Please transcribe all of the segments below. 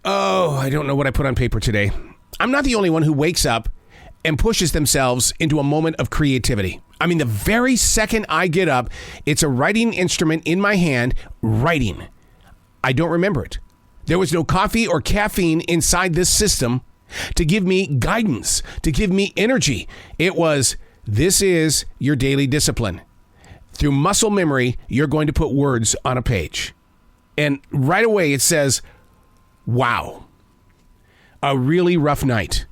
Oh, I don't know what I put on paper today. I'm not the only one who wakes up and pushes themselves into a moment of creativity. I mean, the very second I get up, it's a writing instrument in my hand, writing. I don't remember it. There was no coffee or caffeine inside this system to give me guidance, to give me energy. It was, this is your daily discipline. Through muscle memory, you're going to put words on a page. And right away it says, wow, a really rough night.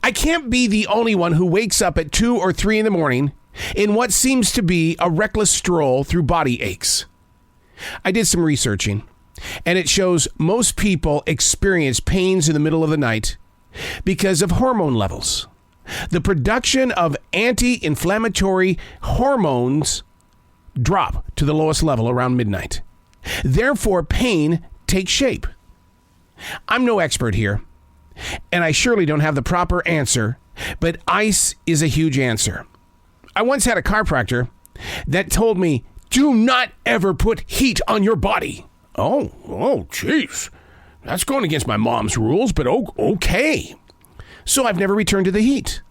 I can't be the only one who wakes up at 2 or 3 in the morning in what seems to be a reckless stroll through body aches. I did some researching, and it shows most people experience pains in the middle of the night because of hormone levels. The production of anti-inflammatory hormones drop to the lowest level around midnight. Therefore, pain takes shape. I'm no expert here, and I surely don't have the proper answer, but ice is a huge answer. I once had a chiropractor that told me, do not ever put heat on your body. Oh, jeez. That's going against my mom's rules, but okay. So I've never returned to the heat.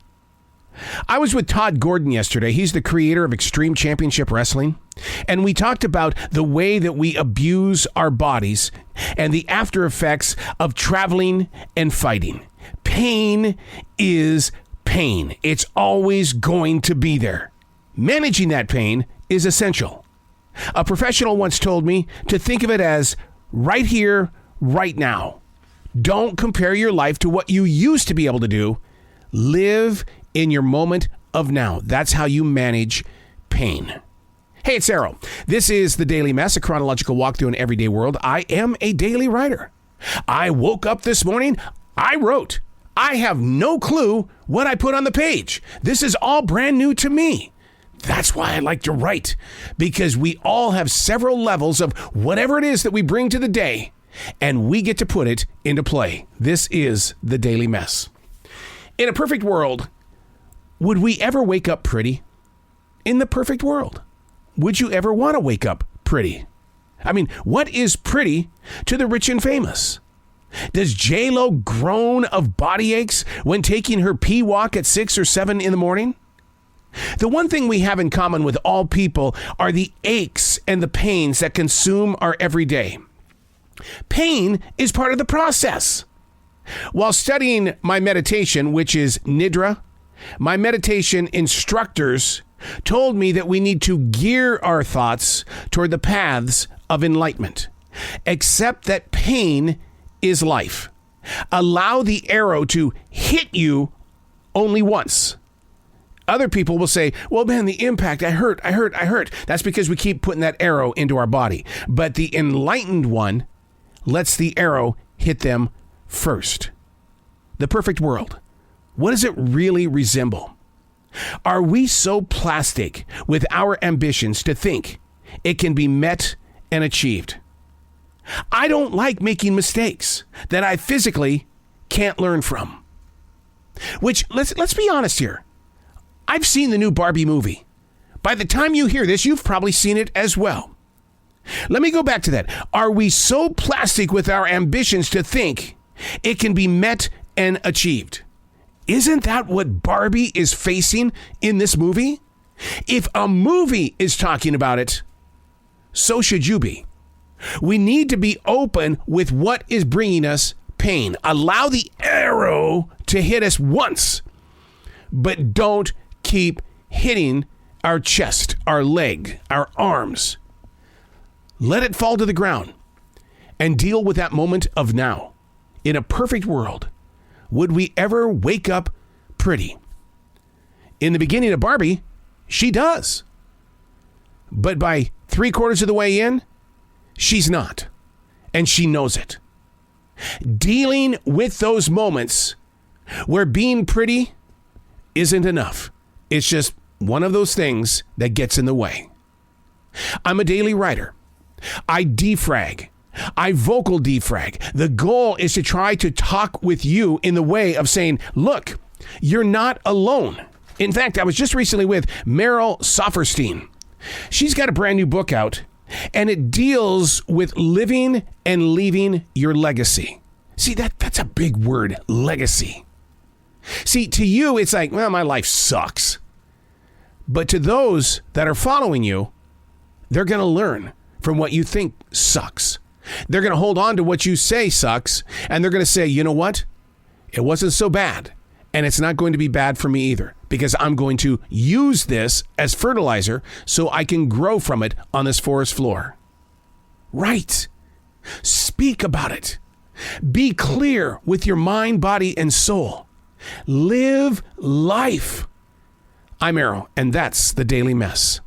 I was with Todd Gordon yesterday. He's the creator of Extreme Championship Wrestling. And we talked about the way that we abuse our bodies and the after effects of traveling and fighting. Pain is pain. It's always going to be there. Managing that pain is essential. A professional once told me to think of it as right here, right now. Don't compare your life to what you used to be able to do. Live in your moment of now. That's how you manage pain. Hey, it's Arrow. This is The Daily Mess, a chronological walk through an everyday world. I am a daily writer. I woke up this morning, I wrote. I have no clue what I put on the page. This is all brand new to me. That's why I like to write, because we all have several levels of whatever it is that we bring to the day, and we get to put it into play. This is The Daily Mess. In a perfect world, would we ever wake up pretty? In the perfect world, would you ever want to wake up pretty? I mean, what is pretty to the rich and famous? Does J-Lo groan of body aches when taking her pee walk at 6 or 7 in the morning? The one thing we have in common with all people are the aches and the pains that consume our everyday. Pain is part of the process. While studying my meditation, which is Nidra, my meditation instructors told me that we need to gear our thoughts toward the paths of enlightenment. Accept that pain is life. Allow the arrow to hit you only once. Other people will say, well, man, the impact, I hurt. That's because we keep putting that arrow into our body. But the enlightened one lets the arrow hit them first. The perfect world. What does it really resemble? Are we so plastic with our ambitions to think it can be met and achieved? I don't like making mistakes that I physically can't learn from. Which, let's be honest here. I've seen the new Barbie movie. By the time you hear this, you've probably seen it as well. Let me go back to that. Are we so plastic with our ambitions to think it can be met and achieved? Isn't that what Barbie is facing in this movie? If a movie is talking about it, so should you be. We need to be open with what is bringing us pain. Allow the arrow to hit us once, but don't keep hitting our chest, our leg, our arms. Let it fall to the ground and deal with that moment of now. In a perfect world, would we ever wake up pretty? In the beginning of Barbie, she does. But by 3/4 of the way in, she's not. And she knows it. Dealing with those moments where being pretty isn't enough. It's just one of those things that gets in the way. I'm a daily writer. I defrag. I vocal defrag. The goal is to try to talk with you in the way of saying, look, you're not alone. In fact, I was just recently with Meryl Sofferstein. She's got a brand new book out, and it deals with living and leaving your legacy. See, that's a big word, legacy. See, to you, it's like, well, my life sucks. But to those that are following you, they're going to learn from what you think sucks. They're going to hold on to what you say sucks, and they're going to say, you know what? It wasn't so bad, and it's not going to be bad for me either, because I'm going to use this as fertilizer so I can grow from it on this forest floor. Right. Speak about it. Be clear with your mind, body, and soul. Live life. I'm Arrow, and that's the Daily Mess.